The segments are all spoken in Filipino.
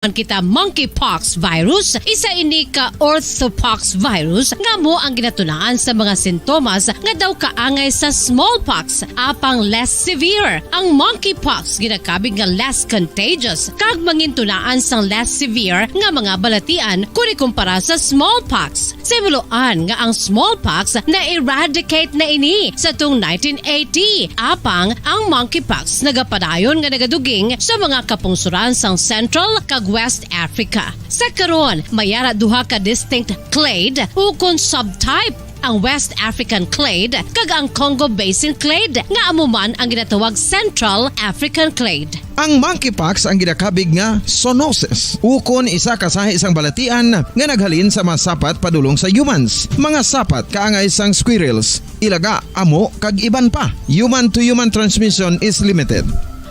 Kita monkeypox virus, isa ini ka orthopox virus nga mo ang ginatunaan sa mga sintomas nga daw kaangay sa smallpox apang less severe. Ang monkeypox ginakabig nga less contagious kag mangintunaan sang less severe nga mga balatian kuni kumpara sa smallpox. Simuloan nga ang smallpox na eradicate na ini sa tung 1980 apang ang monkeypox nagapadayon nga nagaduging sa mga kapungsuran sang Central kag West Africa. Sa karon, mayara duha ka distinct clade ukon subtype ang West African clade kag ang Congo Basin clade nga amuman ang ginatawag Central African clade. Ang monkeypox ang ginakabig nga zoonosis. Ukon isa ka sa isang balatian nga naghalin sa mga sapat padulong sa humans. Mga sapat kaangay sang squirrels, ilaga, amo kag iban pa. Human to human transmission is limited.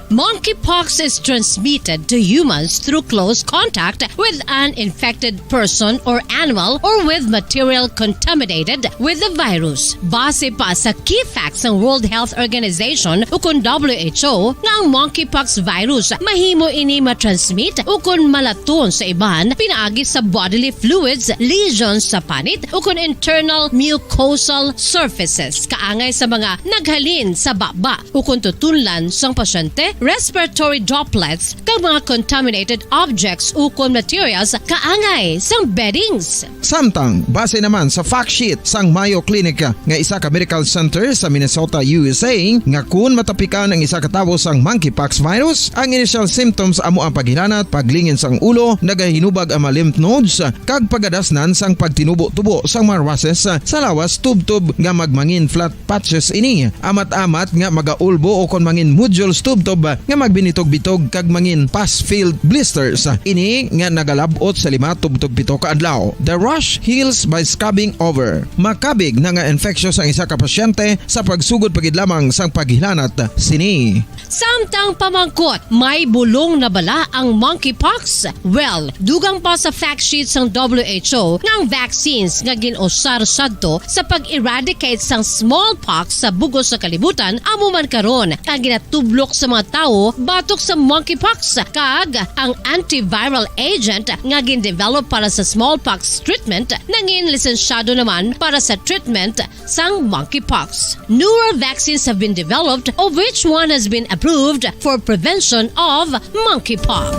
Monkeypox is transmitted to humans through close contact with an infected person or animal or with material contaminated with the virus. Base pa sa key facts ng World Health Organization ukon WHO nga ang monkeypox virus mahimo ini matransmit ukon malaton sa iban pinaagi sa bodily fluids, lesions sa panit ukon internal mucosal surfaces kaangay sa mga naghalin sa baba ukon tutunlan sang pasyente, respiratory droplets kag mga contaminated objects ukon materials kaangay sang beddings. Samtang base naman sa fact sheet sang Mayo Clinic nga isa ka medical center sa Minnesota, USA nga kun matapikan ang isa ka tawo sang monkeypox virus, ang initial symptoms amo ang paghilanat, paglingin sang ulo, nagahinubag ang mga lymph nodes kag pagadasnan sang pagtinubo-tubo sang mga rashes sa lawas tubtub nga magmangin flat patches ini. Amat-amat nga magaulbo o kon mangin nodules tubtub nga magbinitog-bitog kag mangin pus-filled blisters. Ini nga nagalabot sa 5 tubtub 7 ka adlaw. The rash heals by scabbing over. Makabig na nga infectious ang isa ka pasyente sa pagsugod pagid lamang sang paghilanat sini. Samtang pamangkot, may bulong na bala ang monkeypox? Well, dugang pa sa fact sheet sang WHO nga ang vaccines nga ginusar sadto sa pag-eradicate sang smallpox sa bugos sa kalibutan amo man karon ang ginatublok sa mga tao batok sa monkeypox kag ang antiviral agent nga gin-develop para sa smallpox treatment nangin lisensyado naman para sa treatment sang monkeypox. Newer vaccines have been developed of which one has been approved for prevention of monkeypox.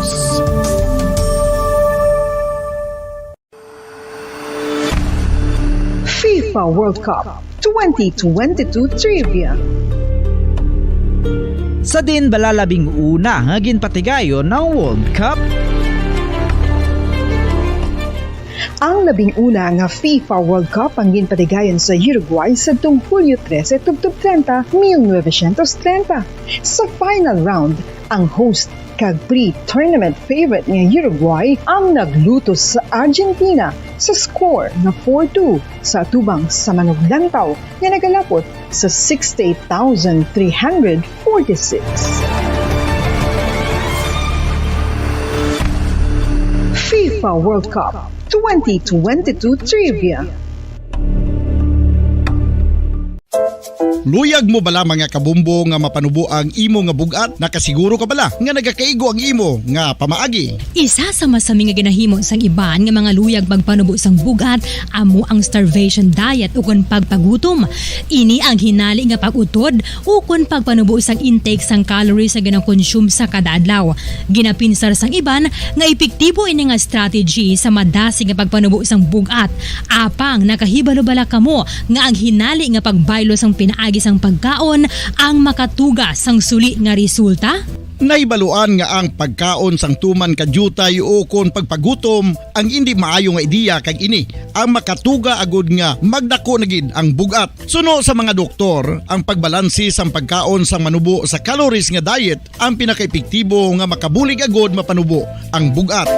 FIFA World Cup 2022 Trivia. Sa din balalabing una nga ginpatigayon ng World Cup. Ang labing una nga FIFA World Cup ang ginpatigayon sa Uruguay sa tung Hulyo 13 tubtub 30, 1930. Sa final round, ang host kag pre-tournament favorite nga Uruguay ang naglutos sa Argentina sa score na 4-2 sa tubang sa manuglantaw nga nagalapot sa 68,346. FIFA World Cup 2022 Trivia. Luyag mo bala mga kabombo nga mapanubo ang imo nga bugat? Nakasiguro ka bala nga nagakaigo ang imo nga pamaagi? Isa sa masami nga ginahimo sang iban nga mga luyag magpanubo sang bugat amo ang starvation diet ukon pagpagutom. Ini ang hinali nga pag-utod ukon pagpanubo sang intake sang calories sa gina-consume sa kada adlaw. Ginapinsar sang iban nga epektibo ini nga strategy sa madasi nga pagpanubo sang bugat. Apang nakahibalo bala kamo nga ang hinali nga pagbaylo sang pinaagi sang pagkaon ang makatuga sang suli nga resulta? Naibaluan nga ang pagkaon sang tuman kadyutay o kon pagpagutom ang hindi maayo nga ideya kag ini ang makatuga agud nga magdako na gid ang bugat. Suno sa mga doktor, ang pagbalansi sang pagkaon sang manubo sa calories nga diet ang pinakaepektibo nga makabulig agud mapanubo ang bugat.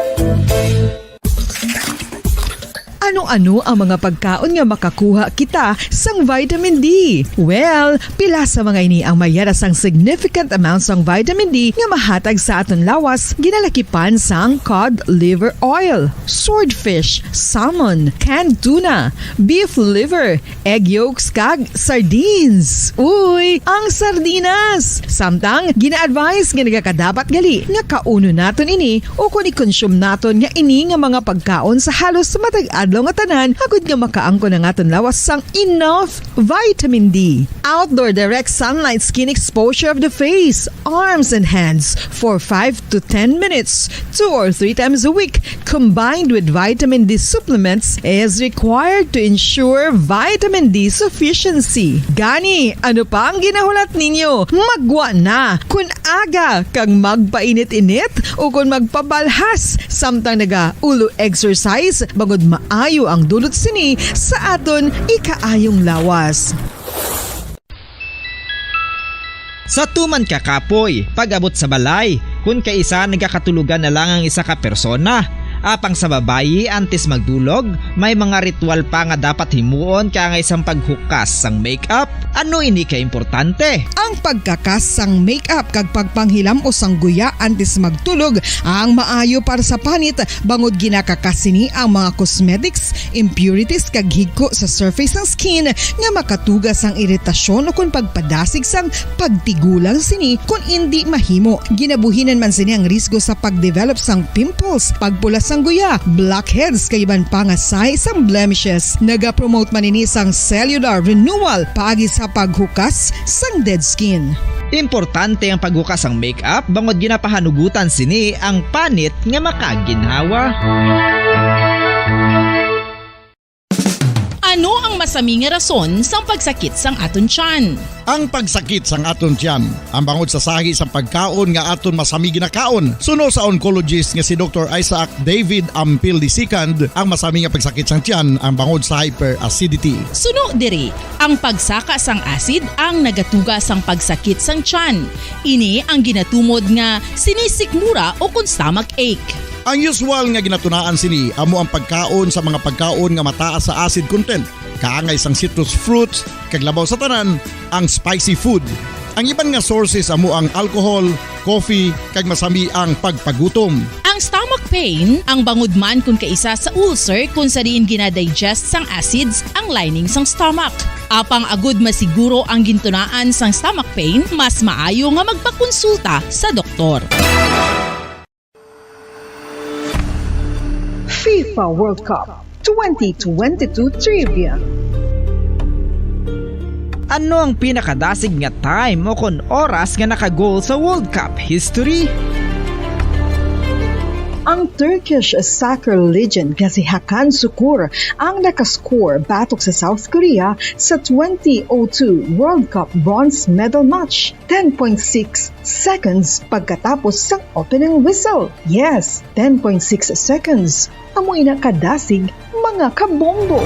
Ano Ano ang mga pagkaon nga makakuha kita sang vitamin D? Well, pila sa mga ini ang mayara sang significant amounts sang vitamin D nga mahatag sa aton lawas ginalakipan sang cod liver oil, swordfish, salmon, canned tuna, beef liver, egg yolks kag sardines. Uy, ang sardinas! Samtang gina-advise nga nagakadapat gali nga kauno naton ini o kung i-consume naton nga ini nga mga pagkaon sa halos matag adlaw nga tanan hagod nga makaangko na naton lawas sang enough vitamin D. Outdoor direct sunlight skin exposure of the face, arms and hands for 5 to 10 minutes 2 or 3 times a week combined with vitamin D supplements is required to ensure vitamin D sufficiency. Gani, ano pa ang ginahulat ninyo? Magwa na kun aga kang magpainit-init o kung magpabalhas samtang naga-ulo exercise bangod maayo ang dulot sini sa aton ikaayong lawas. Sa tuman ka kapoy, pag-abot sa balay, kung kaisa nagakatulugan na lang ang isa ka persona. Apang sa babayi antes magdulog, may mga ritual pa nga dapat himuon kaya nga isang paghukas sang makeup. Ano ini ka importante? Ang pagkakas sang makeup kag pagpanghilam o sang guya antes magtulog ang maayo para sa panit bangod ginakakasini ang mga cosmetics, impurities kag higko sa surface ng skin nga makatugas ang iritasyon o kung pagpadasig sang pagtigulang sini kung hindi mahimo. Ginabuhinan man sini ang risgo sa pagdevelop sang pimples, pagpula sang guya, blackheads kaiban pa nga say sang blemishes. Naga-promote man ini sang cellular renewal paagi sa paghukas sang dead skin. Importante ang paghukas ang makeup bangod ginapahanugutan sini ang panit nga makaginhawa. Ano ang masami nga rason sang pagsakit sang aton tiyan? Ang pagsakit sang aton tiyan, ang bangod sa sahi sang pagkaon nga aton masami ginakaon. Suno sa oncologist nga si Dr. Isaac David Ampil II, ang masami nga pagsakit sang tiyan ang bangod sa hyperacidity. Suno diri, ang pagsaka sang acid ang nagatuga sang pagsakit sang tiyan. Ini ang ginatumod nga sinisikmura o kung stomach ache. Ang usual nga ginatunaan sini amo ang pagkaon sa mga pagkaon nga mataas sa acid content, kaangay sang citrus fruits, kag labaw sa tanan ang spicy food. Ang iban nga sources amo ang alcohol, coffee, kag masami ang pagpagutom. Ang stomach pain ang bangod man kung kaisa sa ulcer kung sa diin ginadigest sang acids ang lining sang stomach. Apang agud masiguro ang gintunaan sang stomach pain, mas maayo nga magpakonsulta sa doktor. FIFA World Cup 2022 Trivia. Ano ang pinakadasig nga time o kon oras nga nakagol sa World Cup history? Ang Turkish soccer legend nga si Hakan Şükür ang nakascore batok sa South Korea sa 2002 World Cup bronze medal match 10.6 seconds pagkatapos sa opening whistle. Yes, 10.6 seconds. Amoy na kadasig mga kabombo.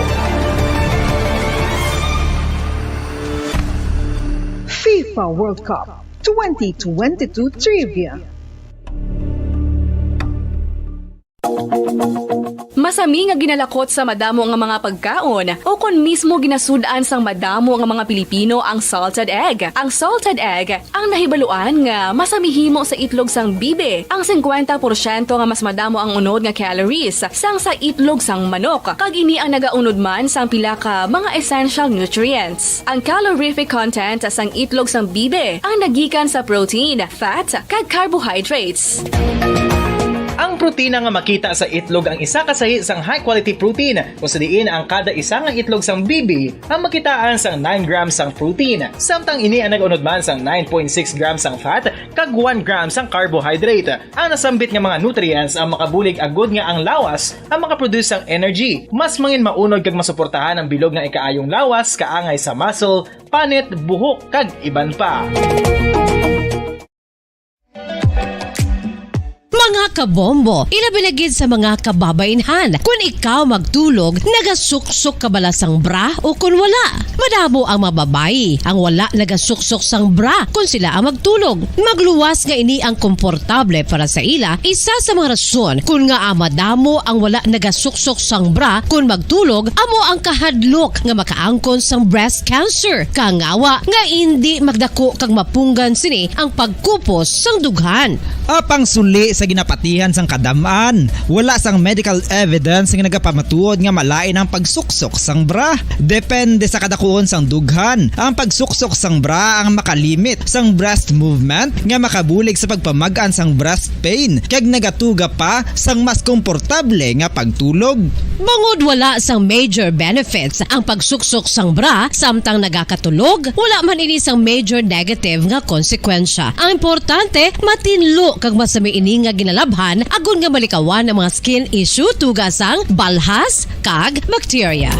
FIFA World Cup 2022 Trivia. Masami nga ginalakot sa madamo nga mga pagkaon o kon mismo ginasudaan sang madamo nga mga Pilipino ang salted egg. Ang salted egg ang nahibaluan nga masamihimo sa itlog sang bibe. Ang 50% nga mas madamo ang unod nga calories sang sa itlog sang manok. Kag ini ang nagaunod man sang pila ka mga essential nutrients. Ang calorific content sang itlog sang bibe ang nagikan sa protein, fat, kag carbohydrates. Ang protina nga makita sa itlog ang isa kasahi sang high quality protein kung sa diin ang kada isa nga itlog sang bibi ang makitaan sang 9 grams sang protein. Samtang ini ang nag-unod man sang 9.6 grams sang fat kag 1 gram sang carbohydrate. Ang nasambit nga mga nutrients ang makabulig agud nga ang lawas ang makaproduce sang energy. Mas mangin maunod kag masuportahan ang bilog nga ikaayong lawas kaangay sa muscle, panit, buhok kag iban pa. Mga kabombo, ilabilagid sa mga kababainhan. Kung ikaw magtulog, nagasuksok ka bala sang bra o kung wala. Madamo ang mababayi ang wala nagasuksok sang bra kung sila ang magtulog. Magluwas nga ini ang komportable para sa ila. Isa sa mga rason kung nga madamo ang wala nagasuksok sang bra kung magtulog, amo ang kahadlok nga makaangkon sang breast cancer. Kangawa nga hindi magdako kag mapunggan sini ang pagkupos sang dughan. Apang suli sa ginapatihan sang kadamaan, wala sang medical evidence nga nagapamatuod nga malain ang pagsuksok sang bra. Depende sa kadakuon sang dughan. Ang pagsuksok sang bra ang makalimit sang breast movement nga makabulig sa pagpamagaan sang breast pain kag nagatuga pa sang mas komportable nga pagtulog. Bangod wala sang major benefits ang pagsuksok sang bra samtang nagakatulog, wala man ini sang major negative nga konsekwensya. Ang importante, matinlo kag masami ini nga ginalabhan agon nga malikawan ang mga skin issue tugas sang balhas kag bacteria.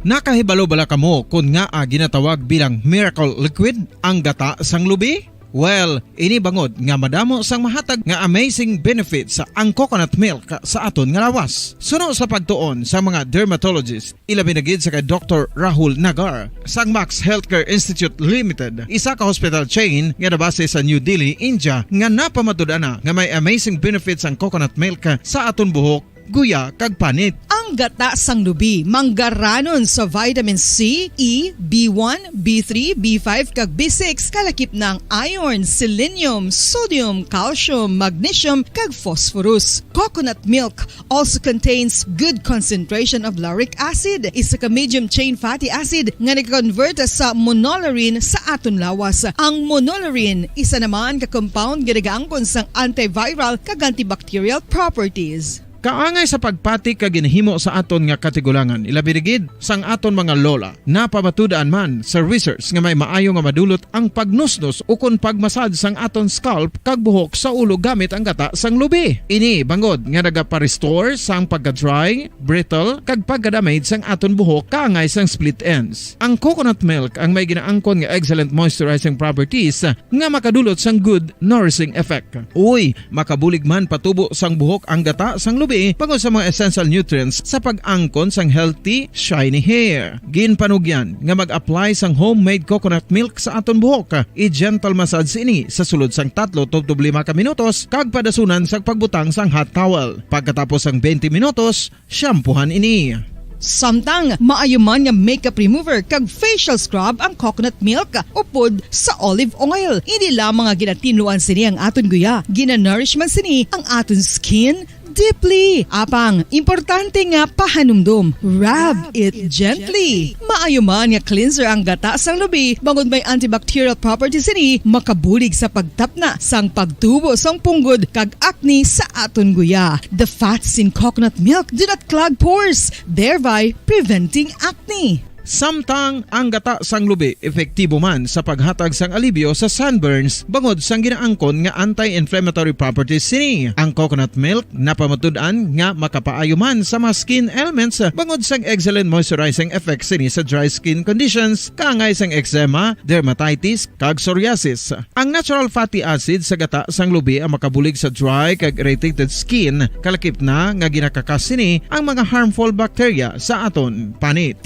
Nakahibalo bala kamo kung nga ginatawag bilang miracle liquid ang gata sang lubi? Well, ini bangod nga madamo sang mahatag nga amazing benefits sa ang coconut milk sa aton nga lawas. Suno sa pagtuon sa mga dermatologist, ilabi na gid sa kay Dr. Rahul Nagar sang Max Healthcare Institute Limited, isa ka hospital chain nga nabase sa New Delhi, India, nga napamatud-ana nga may amazing benefits ang coconut milk sa aton buhok, guya kag panit. Ang gata sang lubi manggaranon sa vitamin C, E, B1, B3, B5 kag B6 kalakip ng iron, selenium, sodium, calcium, magnesium kag phosphorus. Coconut milk also contains good concentration of lauric acid, isa ka medium chain fatty acid nga nag-convert sa monolaurin sa aton lawas. Ang monolaurin isa naman ka compound nga nagaangkon sang antiviral kag antibacterial properties. Kaangay sa pagpati ka ginhimo sa aton nga katigulangan, ilabirigid sang aton mga lola, napamatudan man sa research nga may maayo nga madulot ang pagnusnos o kun pagmasad sang aton scalp kag buhok sa ulo gamit ang gata sang lubi. Ini bangod nga nagapa-restore sang pagka-dry, brittle kag pagka-damage sang aton buhok kaangay sang split ends. Ang coconut milk ang may ginaangkon nga excellent moisturizing properties nga makadulot sang good nourishing effect. Uy, makabulig man patubo sang buhok ang gata sang lubi pagod sa mga essential nutrients sa pag-angkon sang healthy, shiny hair. Ginpanugyan nga mag-apply sang homemade coconut milk sa aton buhok. I-gentle massage ini sa sulod sang 3 to 5 ka minutos kag padasunan sa pagbutang sang hot towel. Pagkatapos sang 20 minutos, shampoohan ini. Samtang maayuman nga makeup remover kag facial scrub ang coconut milk upod sa olive oil. Hindi lamang nga ginatinluan sini ang aton guya, ginanourishman sini ang aton skin deeply. Apang, importante nga pahanumdum. Rub it gently. Maayuman nga cleanser ang gata sang lubi, bangod may antibacterial properties ini, makabulig sa pagtapna sang pagtubo sang punggod kag acne sa aton guya. The fats in coconut milk do not clog pores, thereby preventing acne. Samtang ang gata sang lubi epektibo man sa paghatag sang alibyo sa sunburns bangod sang ginaangkon nga anti-inflammatory properties sini. Ang coconut milk napamatud-an nga makapaayo man sa mga skin ailments bangod sang excellent moisturizing effects sini sa dry skin conditions kaangay sang eczema, dermatitis kag psoriasis. Ang natural fatty acid sa gata sang lubi ang makabulig sa dry kag irritated skin, kalakip na nga ginakakas sini ang mga harmful bacteria sa aton panit.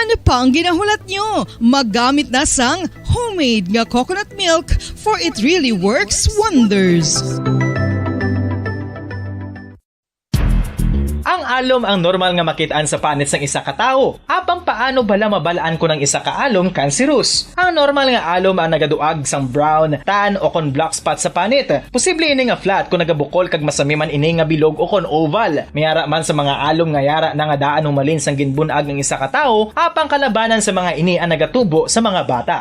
Ano pa ang ginahulat nyo? Maggamit na sang homemade nga coconut milk for it really works wonders. Ang alom ang normal nga makitaan sa panit sang isa ka tawo. Apang paano bala mabalaan ko ng isa ka alom cancerous? Ang normal nga alom ang nagaduag sang brown, tan o kon black spot sa panit. Posible ini nga flat kung nagabukol kag masami man ini nga bilog o kon oval. Mayara man sa mga alom nga yara na nga daan humalin sang ginbunag ng isa ka tawo, apang kalabanan sa mga ini ang nagatubo sa mga bata.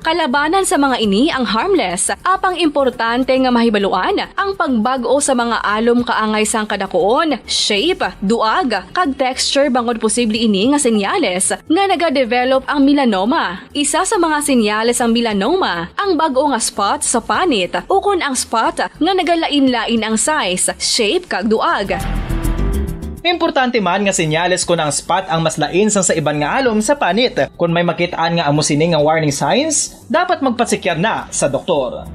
Kalabanan sa mga ini ang harmless, apang importante nga mahibaluan ang pagbago sa mga alom kaangay sang kadakuon, shape, duag, kag texture bangod posible ini nga senyales nga nagadevelop ang melanoma. Isa sa mga senyales ang melanoma, ang bag-o nga spot sa panit o kun ang spot nga nagalain-lain ang size, shape kag duag. Importante man nga senyales kung ang spot ang mas lain sang sa iban nga alom sa panit. Kung may makitaan nga amo sini nga warning signs, dapat magpasikyar na sa doktor.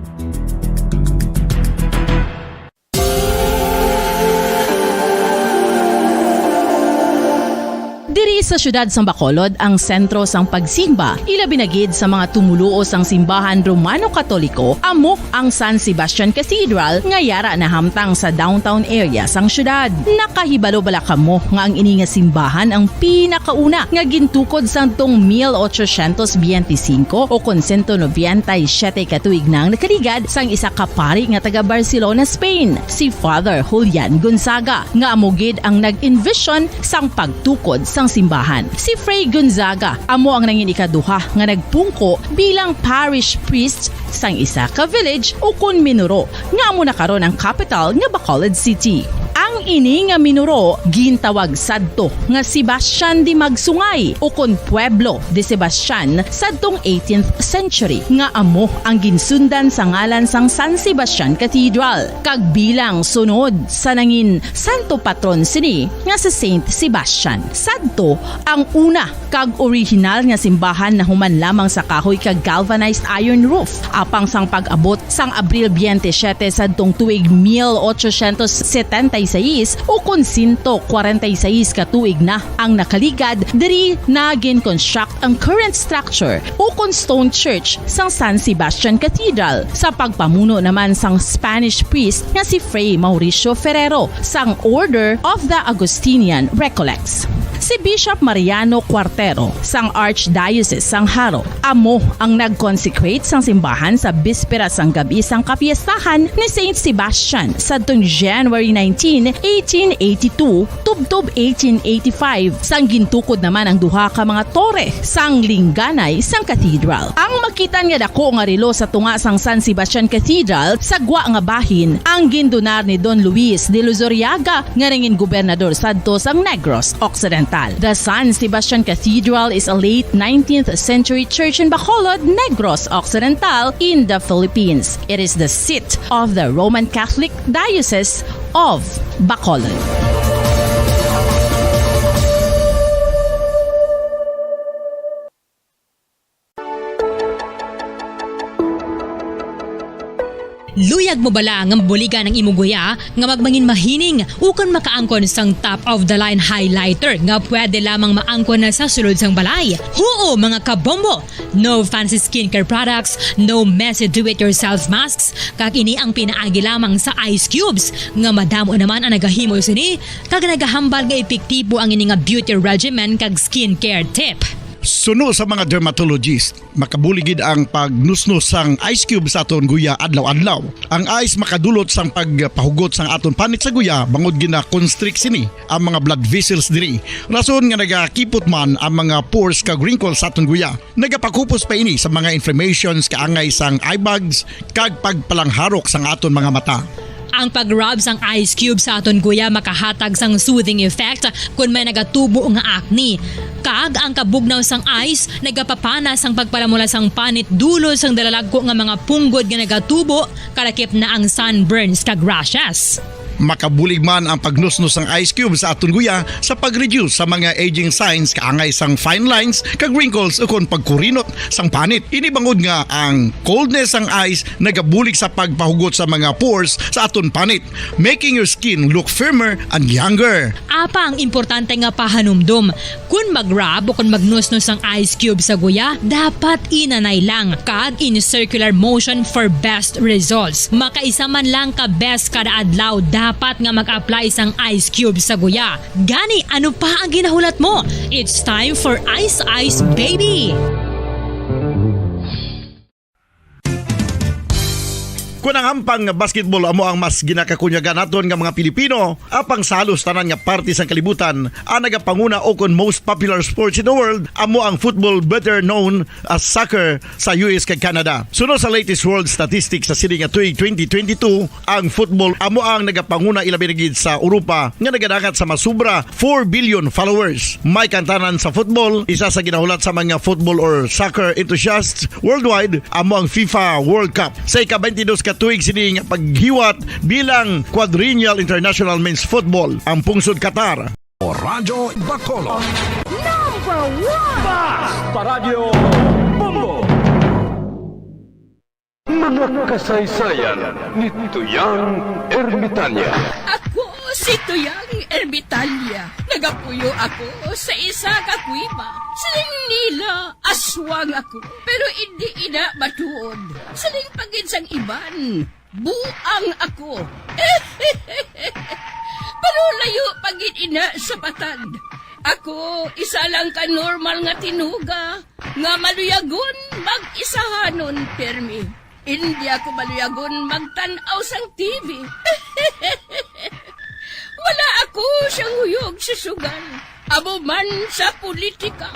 Diri sa syudad sang Bacolod ang sentro sang pagsimba, ilabi na gid sa mga tumuluo sang simbahan Romano-Katoliko, amo ang San Sebastian Cathedral nga yara na hamtang sa downtown area sang syudad. Nakahibalo bala kamo nga ang ini nga simbahan ang pinakauna nga gintukod sang tong 1825 o kon 197 katuig nang nakaligad sang isa ka pari nga taga Barcelona, Spain, si Father Julian Gonzaga, nga amo gid ang nag-envision sang pagtukod sang simbahan. Si Fray Gonzaga amo ang nangin ikaduha nga nagpungko bilang parish priest sang isa ka village o kun Minuro nga amo na karon ang capital nga Bacolod City. Ang ini nga Minuro gintawag sadto nga Sebastian de Magsungay o kun Pueblo de Sebastian sadtong 18th century nga amo ang ginsundan sa ngalan sang San Sebastian Cathedral kag bilang sunod sa nangin santo patron sini nga si Saint Sebastian. Sadto ang una kag original nga simbahan na human lamang sa kahoy kag galvanized iron roof apang sang pag-abot sang Abril 27 sadtong tuig 1876 o kun 146 katuig na ang nakaligad diri na gin-construct ang current structure o kun stone church sang San Sebastian Cathedral sa pagpamuno naman sang Spanish priest nga si Fray Mauricio Ferrero sang Order of the Augustinian Recollects. Si Bishop Mariano Cuartero sang Archdiocese sang Haro amo ang nag-consecrate sang simbahan sa bispera sang gabi sang kapiestahan ni Saint Sebastian sadtong January 19, 1882 tubtob 1885 sang gintukod naman ang duha ka mga tore sang lingganay sang cathedral. Ang makitan nga dako nga relo sa tunga sang San Sebastian Cathedral sa gwa nga bahin ang gindonar ni Don Luis de Luzuriaga nga ringin gobernador sadto sang Negros Occidental. The San Sebastian Cathedral is a late 19th century church in Bacolod, Negros Occidental in the Philippines. It is the seat of the Roman Catholic Diocese of Bacolod. Luyag mo bala nga buligan ng imuguya nga magmangin mahining ukon makaangkon sang top of the line highlighter nga pwede lamang maangkon na sa sulod sang balay. Huo mga kabombo! No fancy skincare products, no messy do-it-yourself masks, kag ini ang pinaagi lamang sa ice cubes nga madamo naman ang nagahimo sini kag nagahambal nga epektibo ang ini nga beauty regimen kag skincare tip. Suno sa mga dermatologist, makabuligid ang pagnusnos sang ice cube sa aton guya adlaw-adlaw. Ang ice makadulot sang pagpahugot sang aton panit sa guya bangod gina constrict sini ang mga blood vessels diri. Rason nga nagakipot man ang mga pores kag wrinkles sa aton guya. Nagapakupos pa ini sa mga inflammations kaangay sang eye bags kag pagpalangharok sang aton mga mata. Ang pag-rub sang ice cube sa aton guya makahatag sang soothing effect kung may nagatubo nga acne. Kag ang kabugnaw sang ice nagapapana sang pagpalamula sang panit dulo sang dalalagko nga mga punggod nga nagatubo kalakip na ang sunburns kag rashes. Makabulig man ang pagnusnos ng ice cube sa aton guya sa pag-reduce sa mga aging signs kaangay sang fine lines kag wrinkles ukon pagkurinot sang panit. Ini bangod nga ang coldness sang ice nagabulig sa pagpahugot sa mga pores sa aton panit, making your skin look firmer and younger. Apa ang importante nga pahanumdum, kung mag-rub o kung magnusnos ang ice cube sa guya, dapat inanay lang kag in circular motion for best results. Makaisa man lang ka best kada adlaw dapat nga mag-apply sang ice cube sa guya. Gani, ano pa ang ginahulat mo? It's time for Ice Ice Baby! Kung ang hampang basketball amo ang mas ginakakunyagan naton nga mga Pilipino, apang salos tanan nga parte sang kalibutan, ang nagapanguna o kon most popular sports in the world, amo ang football, better known as soccer sa US kag Canada. Sunod sa latest world statistics sa sini nga tuig 2022, ang football amo ang nagapanguna ilabi na gid sa Europa nga nagadakat sa masubra 4 billion followers. May kantanan sa football, isa sa ginahulat sa mga football or soccer enthusiasts worldwide, amo ang FIFA World Cup. Sa ika-22 katuig sini nga paghiwat bilang quadrennial international men's football ang pungsod Qatar. O Radyo Bacolod. Mga kasaysayan ni Tuyang Ermitanya. Ako si Tuyang Ermitanya. Nagapuyo ako sa isa ka kuiba. Siling nila, aswang ako. Pero hindi ina matuod. Siling pagin sang iban. Buang ako. Pero layo pagin ina sa patad. Ako, isa lang ka normal nga tinuga. Nga maluyagon mag-isahanon permi. Hindi ako maluyagon magtanaw sang TV. Wala ako siyang huyog sa sugal. Abo man sa politika.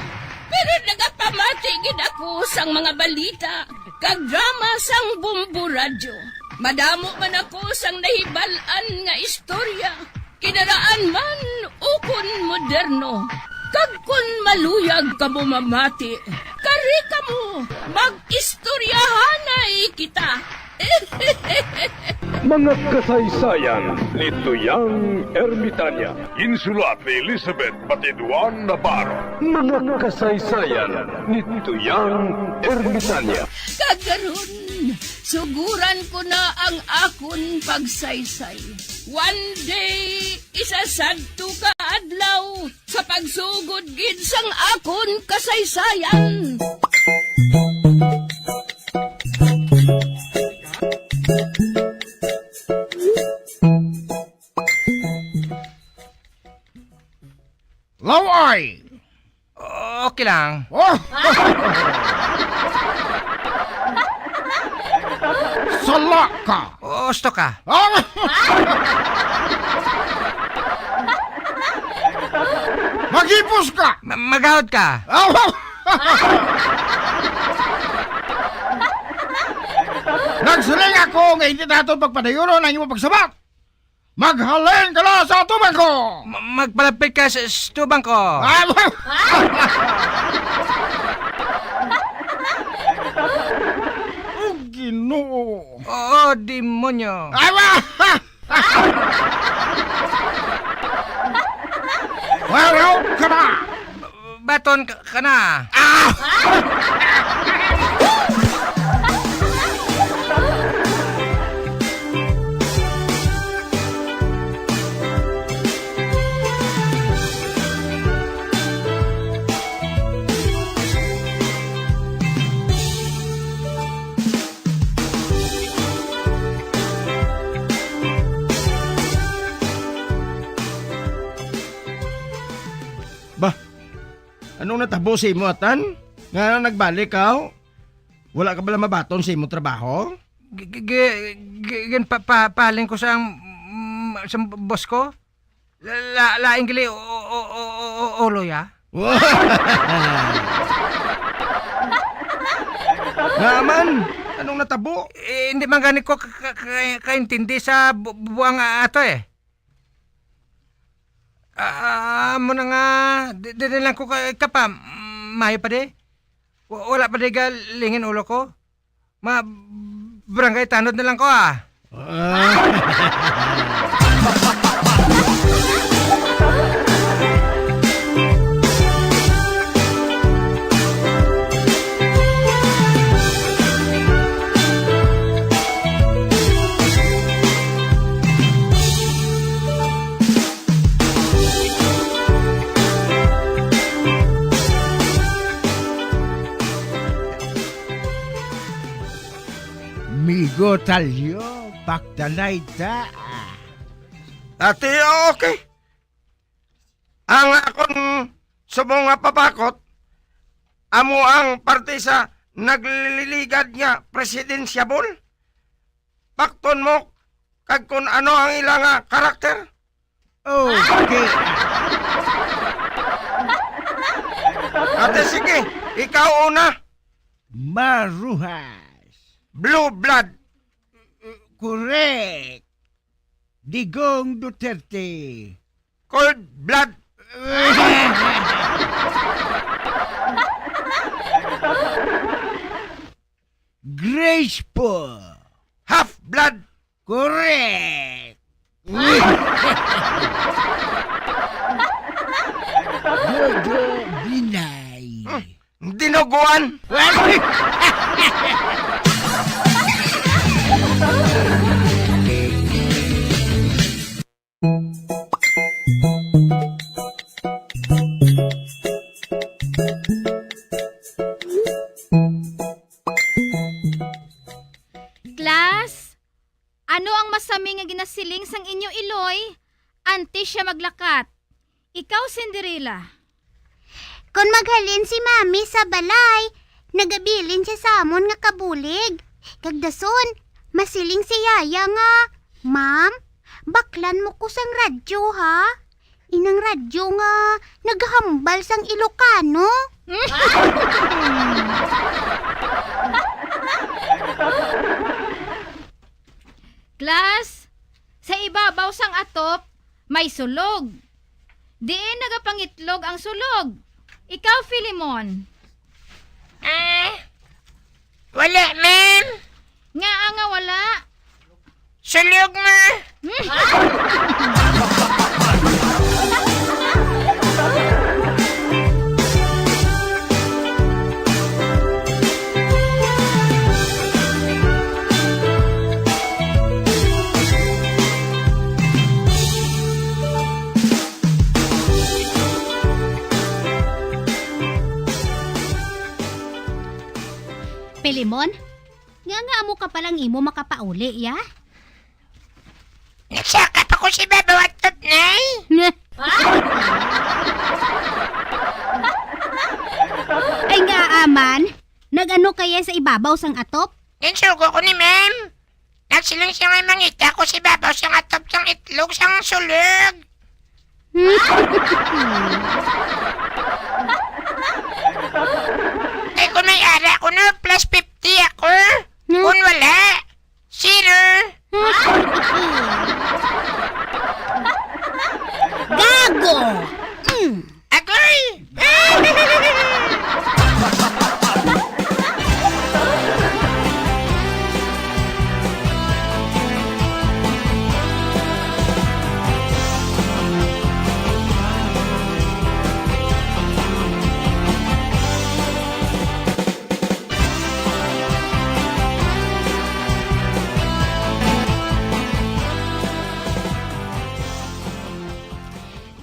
Pero nagapamati gid ako sang mga balita. Kag drama sang Bombo radyo. Madamo man ako sang nahibalan nga istorya. Kinaraan man ukon moderno. Kag kun maluyag ka mo mamati, kari ka mo, mag-istoryahanay kita. Mga kasaysayan ni Tuyang Ermitanya. Insulat ni Elizabeth Batiduan Navarro. Mga kasaysayan ni Tuyang Ermitanya. Kagaron, suguran ko na ang akon pagsaysay. One day, isasadto ka adlaw sa pagsugod gid sang akon kasaysayan. Laway! Okay lang. Oh! Sala ka! Gusto ka. Magipos ka! Magahod ka. Nagsiling ako nga hindi natin pagpadayuron ang iyong pagsabat. Maghalin ka na sa tubang ko! Magpalapit ka sa tubang ko. Oh, Ginoo! Oo, demonyo. Well, ka na! Baton ka na. Anong natabo sa imo atan? Nga nagbalik ka? Wala ka bala mabaton sa imo trabaho? Paling ko sa boss ko. Laing gili ulo ya. Naman, anong natabo? Hindi man gani ko kaintindi sa buwang ato eh. Mo na nga, di lang ko kapa, mayo pa di. Wala pa di galingin ulo ko. Barangay tanod na lang ko Migo talyo, pakdanay ta. Ati, okay. Ang akong subong nga papakot, amo ang parte sa nagliligad nga presidensyabol. Pakton mo kag kung ano ang ilang karakter. Okay. Ate, sige, ikaw una. Maruhas. Blue blood. Correct. Digong Duterte. Cold blood. Grace po. Half blood. Correct. Jojo Binay. Dinuguan. Class, ano ang masami nga ginasiling sang inyo iloy? Antes siya maglakat. Ikaw, Cinderella. Kung maghalin si Mami sa balay, nagabilin siya sa amon nga kabulig. Kagdason, masiling si Yaya nga. Ma'am, baklan mo ko sang radyo ha? Inang radyo nga, naghambal sang Ilocano. Class, sa ibabaw sang atop, may sulog. Diin nagapangitlog ang sulog. Ikaw, Filimon. Wala, ma'am. Nga nga wala. Sulog ma. Pelimon, nga mo ka palang imo makapauli, ya? Nagsakap ako si Babaw at Tutnay. Ay nga, aman. Nag-ano kaya sa ibabaw sang atop? Insugo ko ni ma'am. Nagsiling siya nga mangita ko si Babaw sang atop sang itlog sang sulog. Ay kung may ara ko na, plus 50 ako. Kung wala, 0. Gago! Agoy!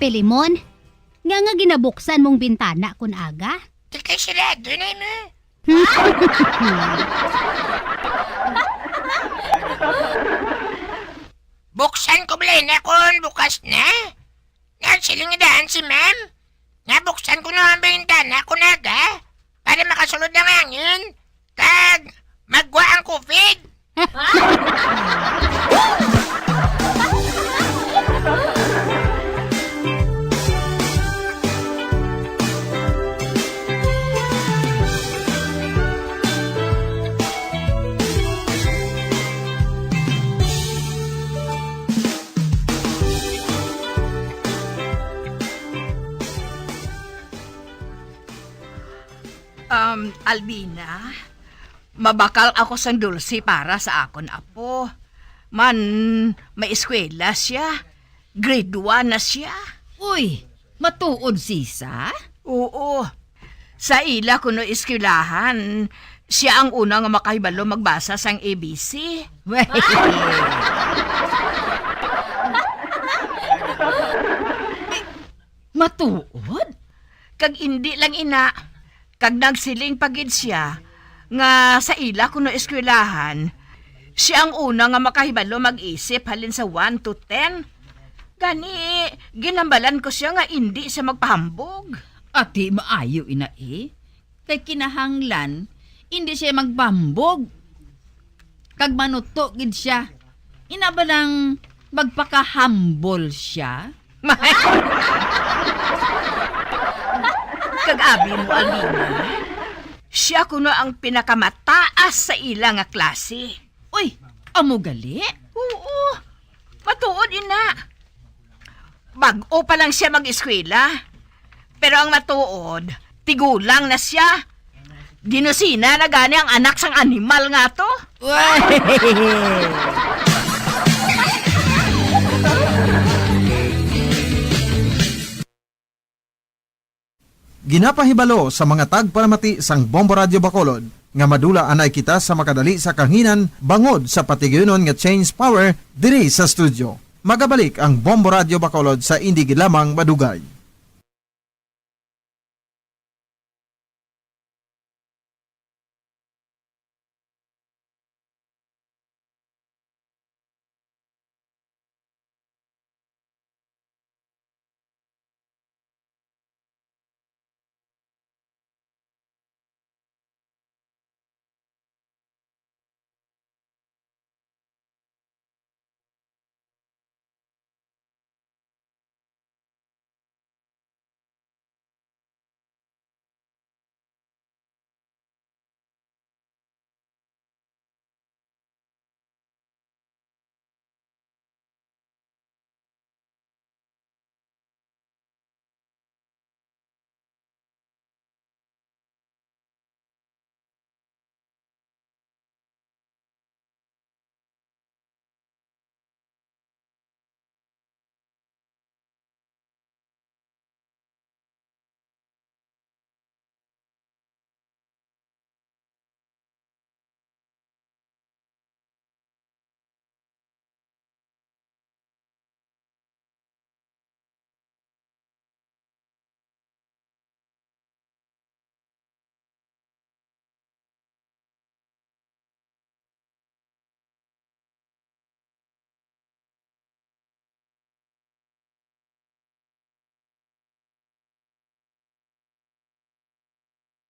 Pelimon, nga ginabuksan mong bintana kun aga? Di kay sirado na mo. Buksan ko blay na kun bukas na. Nagsiling daan si ma'am. Nabuksan ko na ang bintana kun aga para makasulod ng hangin. Kag magwa ang COVID. Albina, mabakal ako sang dulce para sa akon apo. Man, may eskwela siya. Grade 1 na siya. Uy, matuod sisa? Oo. Sa ila kuno eskwelahan, siya ang una nga makahibalo magbasa sang ABC. Matuod? Kag hindi lang ina, kag nagsiling pagid siya, nga sa ila kuno eskwelahan, siya ang una nga makahibalo mag-isip halin sa 1 to 10. Gani, ginambalan ko siya nga hindi siya magpahambog. Ati maayo ina Kay kinahanglan, hindi siya magbambog. Kag manuto gid siya. Ina ba nang magpaka-humble siya? Kag-abi mo, Albina. Siya kuno ang pinakamataas sa ila nga klase. Uy, amo gali? Oo, matuod ina. Bago pa lang siya mag-eskwela. Pero ang matuod, tigulang na siya. Dinusina na gani ang anak sang animal nga to. Ginapahibalo sa mga tagparamati sang Bombo Radio Bacolod nga madula anay kita sa makadali sa kahinan bangod sa patigyonon nga change power diri sa studio. Magabalik ang Bombo Radio Bacolod sa indi lamang madugay.